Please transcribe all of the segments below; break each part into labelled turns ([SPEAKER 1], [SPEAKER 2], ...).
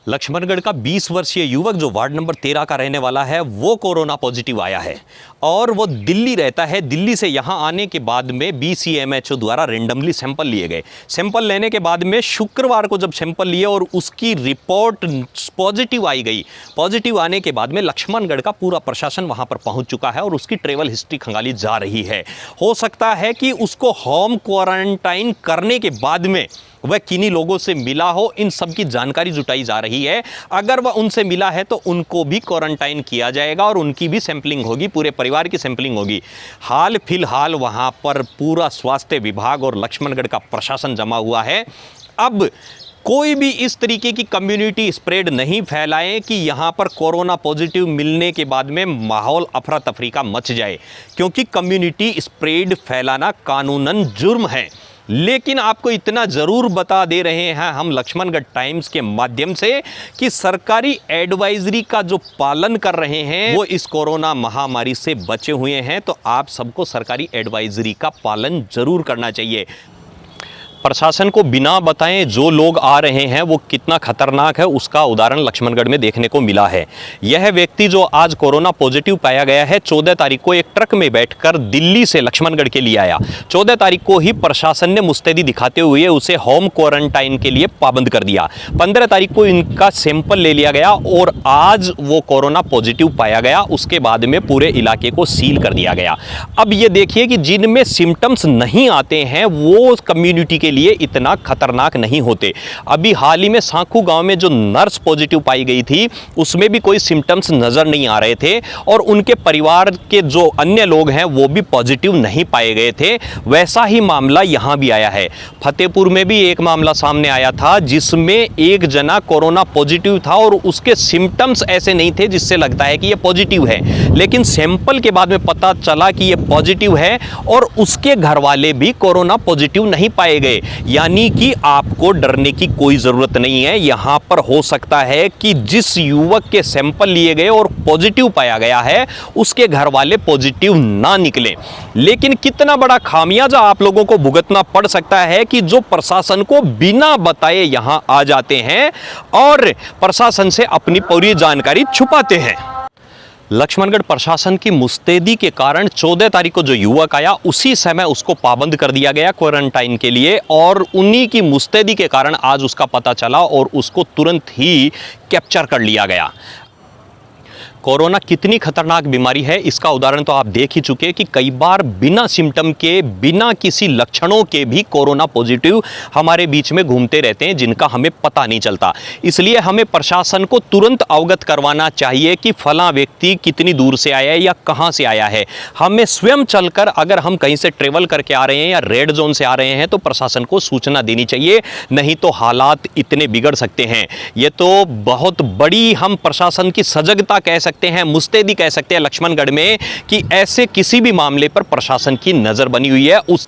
[SPEAKER 1] लक्ष्मणगढ़ का 20 वर्षीय युवक जो वार्ड नंबर 13 का रहने वाला है वो कोरोना पॉजिटिव आया है और वो दिल्ली रहता है। दिल्ली से यहाँ आने के बाद में BCMHO द्वारा रेंडमली सैंपल लिए गए। सैंपल लेने के बाद में शुक्रवार को जब सैंपल लिए और उसकी रिपोर्ट पॉजिटिव आई गई, पॉजिटिव आने के बाद में लक्ष्मणगढ़ का पूरा प्रशासन वहाँ पर पहुँच चुका है और उसकी ट्रेवल हिस्ट्री खंगाली जा रही है। हो सकता है कि उसको होम क्वारंटाइन करने के बाद में वह किन्हीं लोगों से मिला हो, इन सब की जानकारी जुटाई जा रही है। अगर वह उनसे मिला है तो उनको भी क्वारंटाइन किया जाएगा और उनकी भी सैंपलिंग होगी, पूरे परिवार की सैंपलिंग होगी। हाल फिलहाल वहां पर पूरा स्वास्थ्य विभाग और लक्ष्मणगढ़ का प्रशासन जमा हुआ है। अब कोई भी इस तरीके की कम्युनिटी स्प्रेड नहीं फैलाएं कि यहां पर कोरोना पॉजिटिव मिलने के बाद में माहौल अफरा तफरी का मच जाए, क्योंकि कम्युनिटी स्प्रेड फैलाना कानूनन जुर्म है। लेकिन आपको इतना ज़रूर बता दे रहे हैं हम लक्ष्मणगढ़ टाइम्स के माध्यम से कि सरकारी एडवाइजरी का जो पालन कर रहे हैं वो इस कोरोना महामारी से बचे हुए हैं। तो आप सबको सरकारी एडवाइजरी का पालन ज़रूर करना चाहिए। प्रशासन को बिना बताएं जो लोग आ रहे हैं वो कितना खतरनाक है, उसका उदाहरण लक्ष्मणगढ़ में देखने को मिला है। यह व्यक्ति जो आज कोरोना पॉजिटिव पाया गया है, 14 तारीख को एक ट्रक में बैठकर दिल्ली से लक्ष्मणगढ़ के लिए आया। 14 तारीख को ही प्रशासन ने मुस्तैदी दिखाते हुए उसे होम क्वारंटाइन के लिए पाबंद कर दिया। 15 तारीख को इनका सैंपल ले लिया गया और आज वो कोरोना पॉजिटिव पाया गया। उसके बाद में पूरे इलाके को सील कर दिया गया। अब ये देखिए कि जिनमें सिम्टम्स नहीं आते हैं वो कम्युनिटी के लिए इतना खतरनाक नहीं होते। अभी हाल ही में सांखू गांव में जो नर्स पॉजिटिव पाई गई थी उसमें भी कोई सिम्टम्स नजर नहीं आ रहे थे और उनके परिवार के जो अन्य लोग हैं वो भी पॉजिटिव नहीं पाए गए थे। वैसा ही मामला यहां भी आया है। फतेहपुर में भी एक मामला सामने आया था जिसमें एक जना कोरोना पॉजिटिव था और उसके सिम्टम्स ऐसे नहीं थे जिससे लगता है कि ये पॉजिटिव है, लेकिन सैंपल के बाद में पता चला कि ये पॉजिटिव है और उसके घर वाले भी कोरोना पॉजिटिव नहीं पाए गए। यानी कि आपको डरने की कोई जरूरत नहीं है। यहां पर हो सकता है कि जिस युवक के सैंपल लिए गए और पॉजिटिव पाया गया है उसके घर वाले पॉजिटिव ना निकले, लेकिन कितना बड़ा खामियाजा आप लोगों को भुगतना पड़ सकता है कि जो प्रशासन को बिना बताए यहां आ जाते हैं और प्रशासन से अपनी पूरी जानकारी छुपाते हैं। लक्ष्मणगढ़ प्रशासन की मुस्तैदी के कारण 14 तारीख को जो युवक आया उसी समय उसको पाबंद कर दिया गया क्वारंटाइन के लिए और उन्हीं की मुस्तैदी के कारण आज उसका पता चला और उसको तुरंत ही कैप्चर कर लिया गया। कोरोना कितनी खतरनाक बीमारी है इसका उदाहरण तो आप देख ही चुके कि कई बार बिना सिम्टम के, बिना किसी लक्षणों के भी कोरोना पॉजिटिव हमारे बीच में घूमते रहते हैं जिनका हमें पता नहीं चलता। इसलिए हमें प्रशासन को तुरंत अवगत करवाना चाहिए कि फला व्यक्ति कितनी दूर से आया है या कहां से आया है। हमें स्वयं चलकर अगर हम कहीं से ट्रेवल करके आ रहे हैं या रेड जोन से आ रहे हैं तो प्रशासन को सूचना देनी चाहिए, नहीं तो हालात इतने बिगड़ सकते हैं। ये तो बहुत बड़ी हम प्रशासन की सजगता कह सकते हैं, मुस्तैदी कह सकते हैं लक्ष्मणगढ़ में कि ऐसे किसी भी मामले पर प्रशासन की नजर बनी हुई है। उस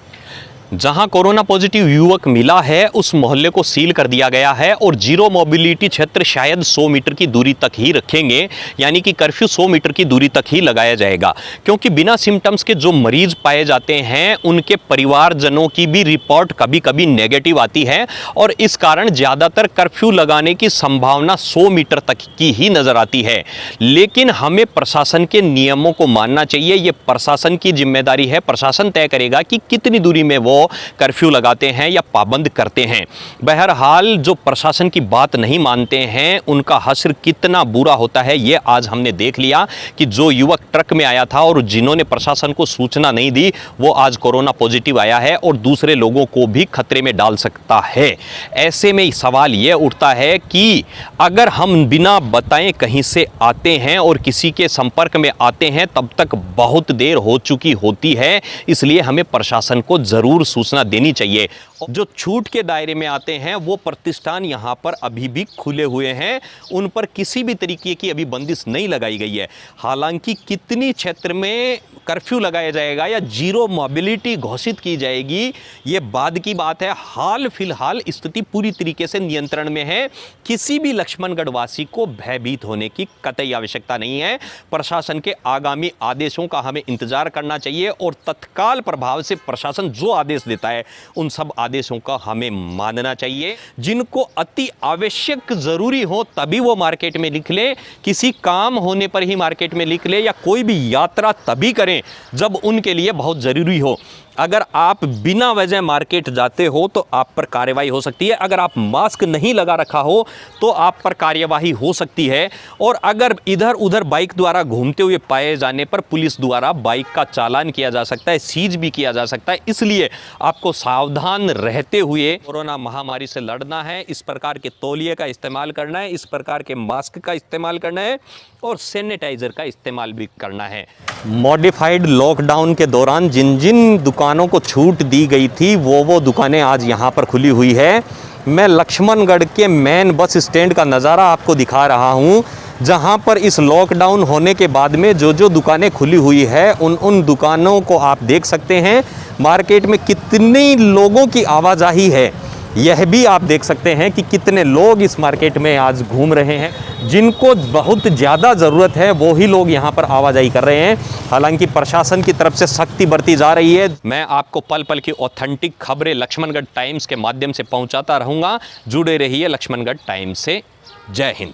[SPEAKER 1] जहां कोरोना पॉजिटिव युवक मिला है उस मोहल्ले को सील कर दिया गया है और जीरो मोबिलिटी क्षेत्र शायद 100 मीटर की दूरी तक ही रखेंगे, यानी कि कर्फ्यू 100 मीटर की दूरी तक ही लगाया जाएगा, क्योंकि बिना सिम्टम्स के जो मरीज पाए जाते हैं उनके परिवारजनों की भी रिपोर्ट कभी कभी नेगेटिव आती है और इस कारण ज़्यादातर कर्फ्यू लगाने की संभावना 100 मीटर तक की ही नज़र आती है। लेकिन हमें प्रशासन के नियमों को मानना चाहिए, ये प्रशासन की जिम्मेदारी है। प्रशासन तय करेगा कि कितनी दूरी में वो कर्फ्यू लगाते हैं या पाबंद करते हैं। बहरहाल जो प्रशासन की बात नहीं मानते हैं उनका हश्र कितना बुरा होता है ये आज हमने देख लिया कि जो युवक ट्रक में आया था और जिन्होंने प्रशासन को सूचना नहीं दी वो आज कोरोना पॉजिटिव आया है और दूसरे लोगों को भी खतरे में डाल सकता है। ऐसे में सवाल ये उठता है कि अगर हम बिना बताए कहीं से आते हैं और किसी के संपर्क में आते हैं तब तक बहुत देर हो चुकी होती है, इसलिए हमें प्रशासन को जरूर सूचना देनी चाहिए। जो छूट के दायरे में आते हैं वो प्रतिष्ठान यहाँ पर अभी भी खुले हुए हैं, उन पर किसी भी तरीके की अभी बंदिश नहीं लगाई गई है। हालांकि कितनी क्षेत्र में कर्फ्यू लगाया जाएगा या जीरो मोबिलिटी घोषित की जाएगी ये बाद की बात है। हाल फिलहाल स्थिति पूरी तरीके से नियंत्रण में है। किसी भी लक्ष्मणगढ़ वासी को भयभीत होने की कतई आवश्यकता नहीं है। प्रशासन के आगामी आदेशों का हमें इंतजार करना चाहिए और तत्काल प्रभाव से प्रशासन जो आदेश देता है उन सब आदेश आदेशों का हमें मानना चाहिए। जिनको अति आवश्यक ज़रूरी हो तभी वो मार्केट में निकले, किसी काम होने पर ही मार्केट में निकले, या कोई भी यात्रा तभी करें जब उनके लिए बहुत ज़रूरी हो। अगर आप बिना वजह मार्केट जाते हो तो आप पर कार्रवाई हो सकती है। अगर आप मास्क नहीं लगा रखा हो तो आप पर कार्यवाही हो सकती है। और अगर इधर उधर बाइक द्वारा घूमते हुए पाए जाने पर पुलिस द्वारा बाइक का चालान किया जा सकता है, सीज भी किया जा सकता है। इसलिए आपको सावधान रहते हुए कोरोना महामारी से लड़ना है। इस प्रकार के तौलिए का इस्तेमाल करना है, इस प्रकार के मास्क का इस्तेमाल करना है और सैनिटाइजर का इस्तेमाल भी करना है। मॉडिफाइड लॉकडाउन के दौरान जिन जिन दुकानों को छूट दी गई थी वो दुकानें आज यहाँ पर खुली हुई है। मैं लक्ष्मणगढ़ के मेन बस स्टैंड का नज़ारा आपको दिखा रहा हूँ, जहाँ पर इस लॉकडाउन होने के बाद में जो दुकानें खुली हुई है उन दुकानों को आप देख सकते हैं। मार्केट में कितनी लोगों की आवाजाही है यह भी आप देख सकते हैं कि कितने लोग इस मार्केट में आज घूम रहे हैं। जिनको बहुत ज़्यादा ज़रूरत है वो ही लोग यहाँ पर आवाजाही कर रहे हैं। हालांकि प्रशासन की तरफ से सख्ती बरती जा रही है। मैं आपको पल पल की ऑथेंटिक खबरें लक्ष्मणगढ़ टाइम्स के माध्यम से पहुँचाता रहूँगा। जुड़े रहिए लक्ष्मणगढ़ टाइम्स से। जय हिंद।